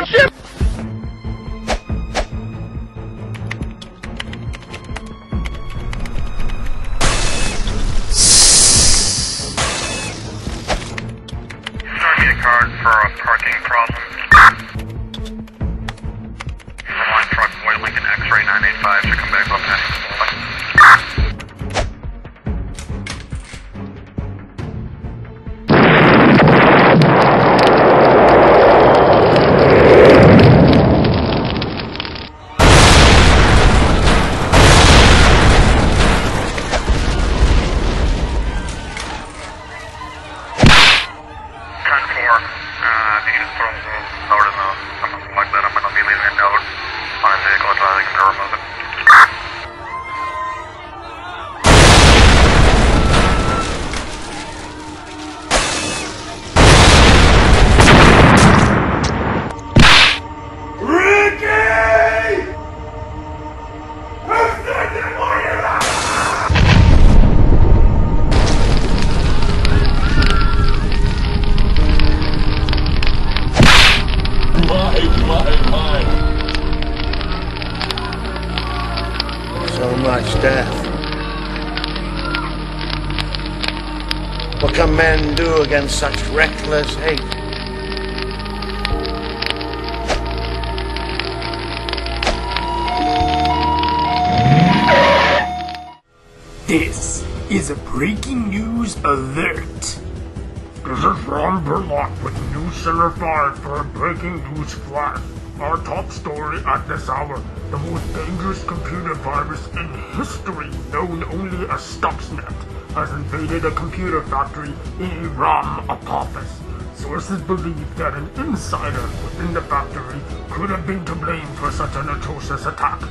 Shit! Start me a card for a parking problem. Line truck, White Lincoln X-ray 985 should come back up next. So much death. What can men do against such reckless hate? This is a breaking news alert. This is Ron Burlock with News Center 5 for a breaking news flash. Our top story at this hour, the most dangerous computer virus in history, known only as stuxnet, has invaded a computer factory in a ROM apophis. Sources believe that an insider within the factory could have been to blame for such an atrocious attack.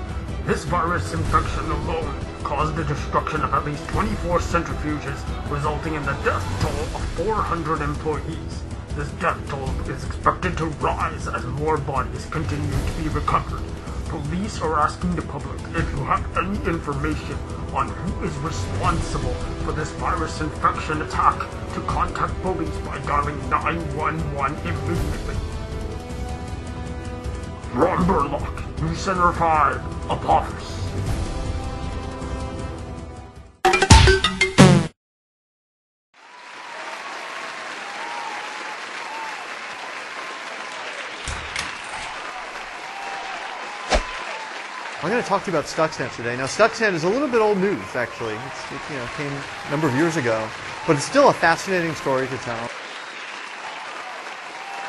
This virus infection alone caused the destruction of at least 24 centrifuges, resulting in the death toll of 400 employees. This death toll is expected to rise as more bodies continue to be recovered. Police are asking the public if you have any information on who is responsible for this virus infection attack to contact police by dialing 911 immediately. Ron Burlock, News Center 5, Apophis. I'm going to talk to you about stuxnet today. Now, stuxnet is a little bit old news, actually. It came a number of years ago, but it's still a fascinating story to tell.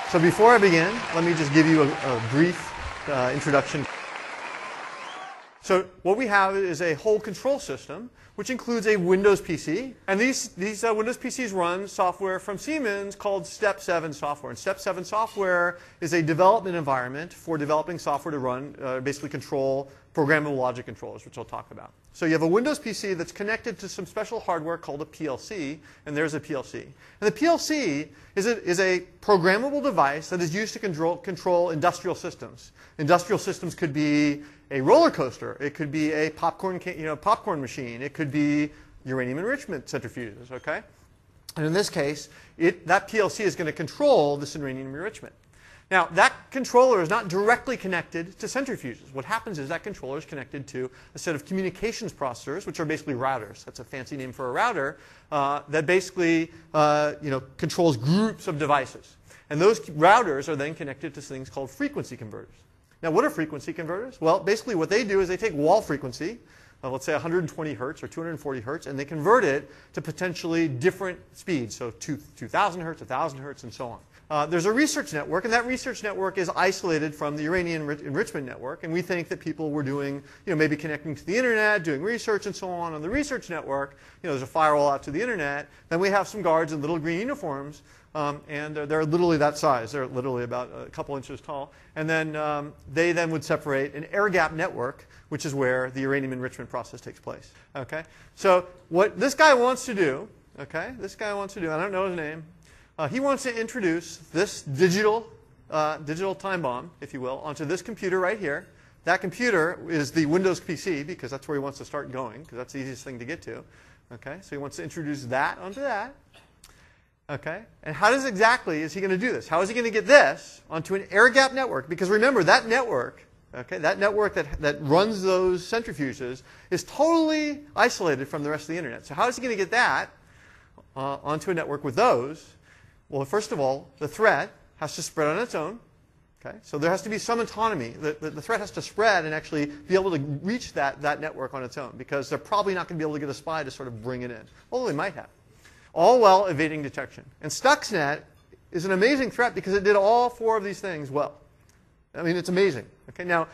So before I begin, let me just give you a brief introduction. So what we have is a whole control system, which includes a Windows PC. And these Windows PCs run software from Siemens called Step 7 software. And Step 7 software is a development environment for developing software to run, basically control programmable logic controllers, which I'll talk about. So you have a Windows PC that's connected to some special hardware called a PLC, and there's a PLC. And the PLC is a programmable device that is used to control industrial systems. Industrial systems could be a roller coaster. It could be a popcorn machine. It could be uranium enrichment centrifuges. Okay, and in this case, that PLC is going to control this uranium enrichment. Now, that controller is not directly connected to centrifuges. What happens is that controller is connected to a set of communications processors, which are basically routers. That's a fancy name for a router that basically controls groups of devices. And those routers are then connected to things called frequency converters. Now, what are frequency converters? Well, basically what they do is they take wall frequency, let's say 120 hertz or 240 hertz, and they convert it to potentially different speeds, so 2,000 hertz, 1,000 hertz, and so on. There's a research network, and that research network is isolated from the uranium enrichment network, and we think that people were doing, maybe connecting to the internet, doing research and so on the research network. There's a firewall out to the internet. Then we have some guards in little green uniforms, and they're literally that size. They're literally about a couple inches tall. And then they then would separate an air gap network, which is where the uranium enrichment process takes place. Okay? So what this guy wants to do, I don't know his name, he wants to introduce this digital time bomb, if you will, onto this computer right here. That computer is the Windows PC, because that's where he wants to start going, because that's the easiest thing to get to. Okay? So he wants to introduce that onto that. Okay? And how exactly is he going to do this? How is he going to get this onto an air gap network? Because remember, that network, that network that runs those centrifuges is totally isolated from the rest of the internet. So how is he going to get that onto a network with those? Well, first of all, the threat has to spread on its own. Okay? So there has to be some autonomy. The threat has to spread and actually be able to reach that network on its own, because they're probably not going to be able to get a spy to sort of bring it in. Although they might have. All while evading detection. And stuxnet is an amazing threat because it did all four of these things well. I mean, it's amazing. Okay? Now,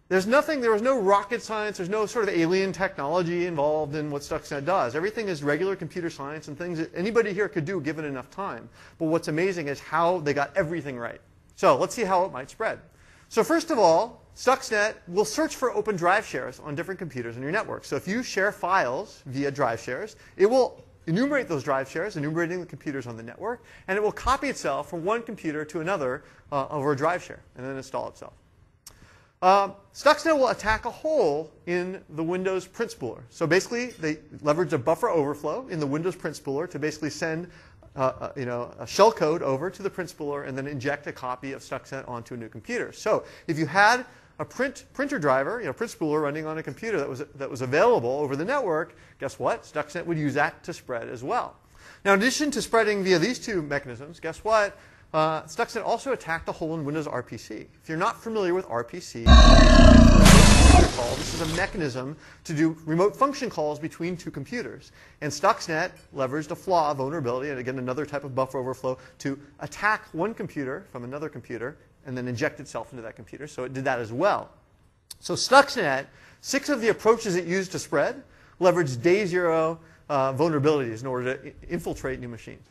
there was no rocket science, there's no sort of alien technology involved in what stuxnet does. Everything is regular computer science and things that anybody here could do given enough time. But what's amazing is how they got everything right. So let's see how it might spread. So first of all, stuxnet will search for open drive shares on different computers in your network. So if you share files via drive shares, it will enumerate those drive shares, enumerating the computers on the network, and it will copy itself from one computer to another over a drive share, and then install itself. Stuxnet will attack a hole in the Windows print spooler. So basically, they leverage a buffer overflow in the Windows print spooler to basically send a shell code over to the print spooler and then inject a copy of Stuxnet onto a new computer. So if you had a printer driver, print spooler running on a computer that was available over the network, guess what? Stuxnet would use that to spread as well. Now, in addition to spreading via these two mechanisms, guess what? Stuxnet also attacked a hole in Windows RPC. If you're not familiar with RPC, this is a mechanism to do remote function calls between two computers. And Stuxnet leveraged a flaw, vulnerability, and again, another type of buffer overflow to attack one computer from another computer and then inject itself into that computer. So it did that as well. So Stuxnet, 6 of the approaches it used to spread leveraged day zero vulnerabilities in order to infiltrate new machines.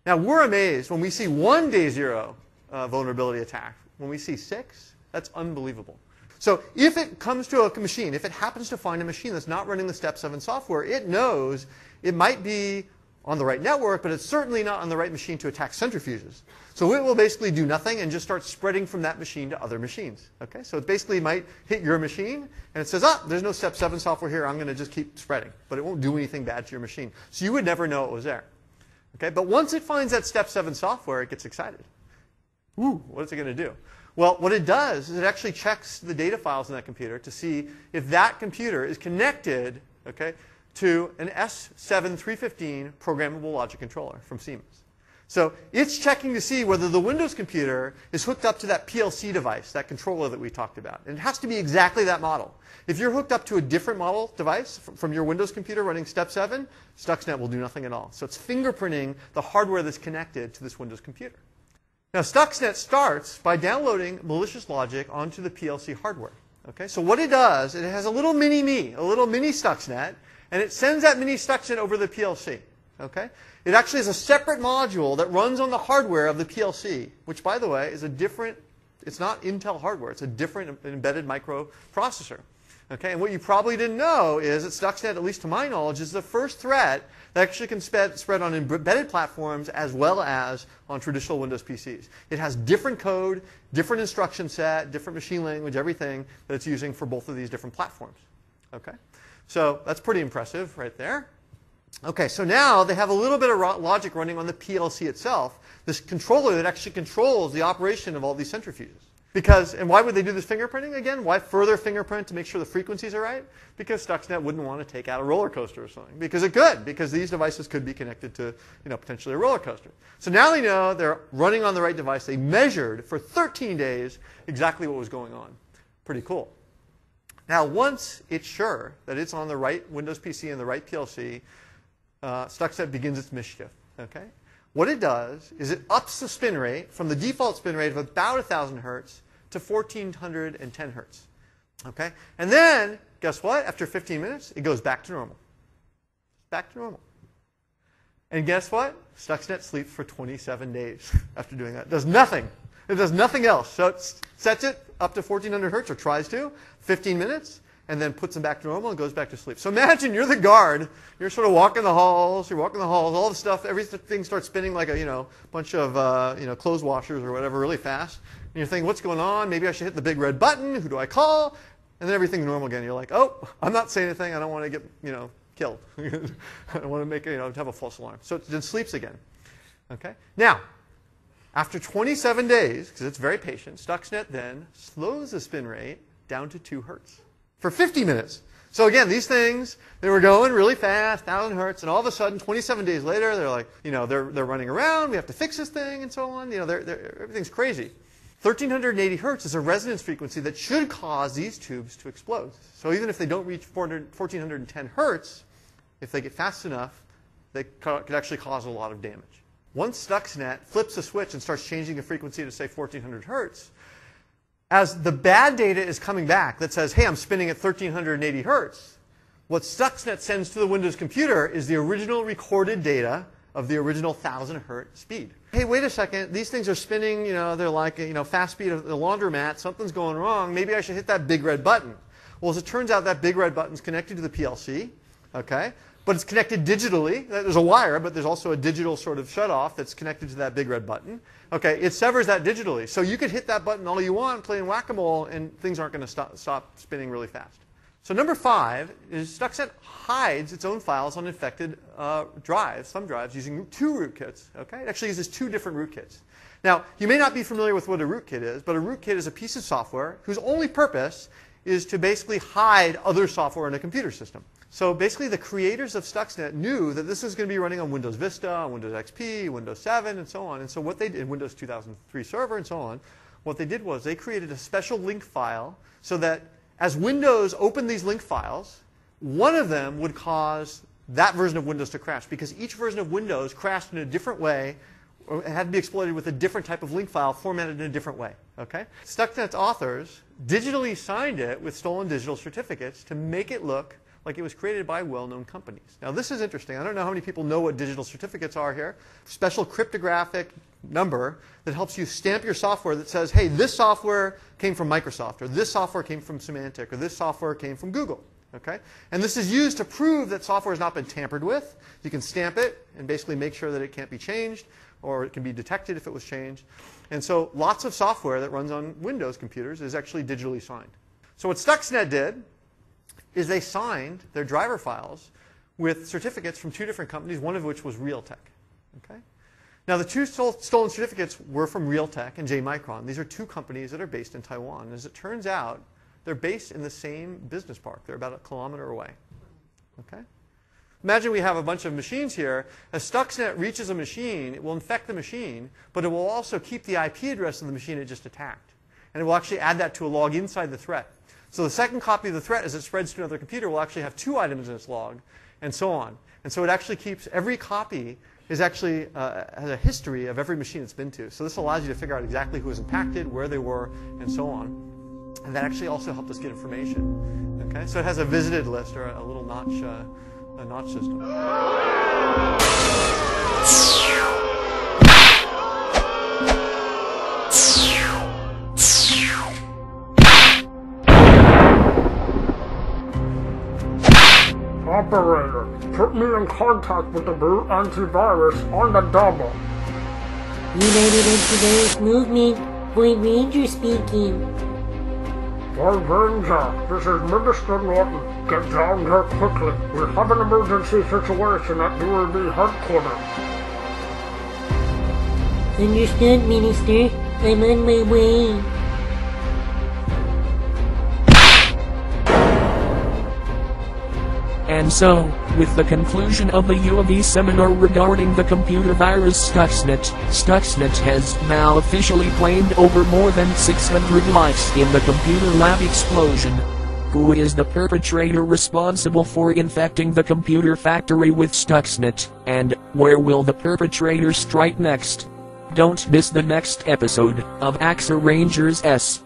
Now, we're amazed when we see one day zero vulnerability attack. When we see 6, that's unbelievable. So if it comes to a machine, if it happens to find a machine that's not running the Step 7 software, it knows it might be on the right network, but it's certainly not on the right machine to attack centrifuges. So it will basically do nothing and just start spreading from that machine to other machines. Okay? So it basically might hit your machine, and it says, there's no Step 7 software here. I'm going to just keep spreading. But it won't do anything bad to your machine. So you would never know it was there. Okay? But once it finds that Step 7 software, it gets excited. Ooh, what is it going to do? Well, what it does is it actually checks the data files in that computer to see if that computer is connected, to an S7315 programmable logic controller from Siemens. So it's checking to see whether the Windows computer is hooked up to that PLC device, that controller that we talked about. And it has to be exactly that model. If you're hooked up to a different model device from your Windows computer running Step 7, Stuxnet will do nothing at all. So it's fingerprinting the hardware that's connected to this Windows computer. Now, Stuxnet starts by downloading malicious logic onto the PLC hardware. Okay? So what it does, it has a little mini Stuxnet, and it sends that mini Stuxnet over the PLC. Okay? It actually is a separate module that runs on the hardware of the PLC, which, by the way, is a different, it's not Intel hardware. It's a different embedded microprocessor. Okay? And what you probably didn't know is that Stuxnet, at least to my knowledge, is the first threat that actually can spread on embedded platforms as well as on traditional Windows PCs. It has different code, different instruction set, different machine language, everything that it's using for both of these different platforms. Okay? So that's pretty impressive right there. Okay, so now they have a little bit of logic running on the PLC itself, this controller that actually controls the operation of all these centrifuges. Because, and why would they do this fingerprinting again? Why further fingerprint to make sure the frequencies are right? Because Stuxnet wouldn't want to take out a roller coaster or something. Because it could, because these devices could be connected to, potentially a roller coaster. So now they know they're running on the right device. They measured for 13 days exactly what was going on. Pretty cool. Now, once it's sure that it's on the right Windows PC and the right PLC, Stuxnet begins its mischief. Okay? What it does is it ups the spin rate from the default spin rate of about 1,000 hertz to 1,410 hertz. Okay? And then, guess what? After 15 minutes, it goes back to normal. Back to normal. And guess what? Stuxnet sleeps for 27 days after doing that. It does nothing. It does nothing else. So it sets it up to 1,400 hertz, or tries to, 15 minutes, and then puts them back to normal and goes back to sleep. So imagine you're the guard. You're sort of walking the halls. You're walking the halls. All the stuff, everything starts spinning like a bunch of clothes washers or whatever really fast. And you're thinking, what's going on? Maybe I should hit the big red button. Who do I call? And then everything's normal again. You're like, oh, I'm not saying anything. I don't want to get killed. I don't want to make have a false alarm. So it then sleeps again. Okay. Now, after 27 days, because it's very patient, Stuxnet then slows the spin rate down to 2 hertz. For 50 minutes. So again, these things, they were going really fast, 1,000 hertz, and all of a sudden, 27 days later, they're like, they're running around, we have to fix this thing, and so on. Everything's crazy. 1,380 hertz is a resonance frequency that should cause these tubes to explode. So even if they don't reach 1,410 hertz, if they get fast enough, they could actually cause a lot of damage. Once Stuxnet flips a switch and starts changing the frequency to, say, 1,400 hertz, as the bad data is coming back that says, hey, I'm spinning at 1,380 hertz, what Stuxnet sends to the Windows computer is the original recorded data of the original 1,000 hertz speed. Hey, wait a second. These things are spinning. They're like fast speed of the laundromat. Something's going wrong. Maybe I should hit that big red button. Well, as it turns out, that big red button's connected to the PLC. Okay? But it's connected digitally. There's a wire, but there's also a digital sort of shutoff that's connected to that big red button. Okay, it severs that digitally. So you could hit that button all you want, playing whack-a-mole, and things aren't going to stop spinning really fast. So number 5 is Stuxnet hides its own files on infected drives, thumb drives, using 2 rootkits. Okay, it actually uses 2 different rootkits. Now, you may not be familiar with what a rootkit is, but a rootkit is a piece of software whose only purpose is to basically hide other software in a computer system. So basically, the creators of Stuxnet knew that this was going to be running on Windows Vista, on Windows XP, Windows 7, and so on. And so what they did, Windows 2003 Server, and so on, what they did was they created a special link file so that as Windows opened these link files, one of them would cause that version of Windows to crash, because each version of Windows crashed in a different way, or had to be exploited with a different type of link file formatted in a different way. Okay? Stuxnet's authors digitally signed it with stolen digital certificates to make it look like it was created by well-known companies. Now, this is interesting. I don't know how many people know what digital certificates are here. Special cryptographic number that helps you stamp your software that says, hey, this software came from Microsoft, or this software came from Symantec, or this software came from Google. Okay? And this is used to prove that software has not been tampered with. You can stamp it and basically make sure that it can't be changed, or it can be detected if it was changed. And so lots of software that runs on Windows computers is actually digitally signed. So what Stuxnet did is they signed their driver files with certificates from 2 different companies, one of which was Realtek. Okay? Now, the 2 stolen certificates were from Realtek and J Micron. These are 2 companies that are based in Taiwan. As it turns out, they're based in the same business park. They're about a kilometer away. Okay? Imagine we have a bunch of machines here. As Stuxnet reaches a machine, it will infect the machine, but it will also keep the IP address of the machine it just attacked. And it will actually add that to a log inside the threat. So the second copy of the threat, as it spreads to another computer, will actually have 2 items in its log, and so on. And so it actually keeps, every copy is actually has a history of every machine it's been to. So this allows you to figure out exactly who was impacted, where they were, and so on. And that actually also helped us get information. Okay? So it has a visited list, or a little notch system. Operator, put me in contact with the boot antivirus on the double. United Antivirus Movement, Void Ranger speaking. Void Ranger, this is Minister Norton. Get down here quickly. We have an emergency situation at UAB headquarters. Understood, Minister. I'm on my way. And so, with the conclusion of the UAV seminar regarding the computer virus Stuxnet has now officially claimed over more than 600 lives in the computer lab explosion. Who is the perpetrator responsible for infecting the computer factory with Stuxnet, and where will the perpetrator strike next? Don't miss the next episode of Axer Rangers S.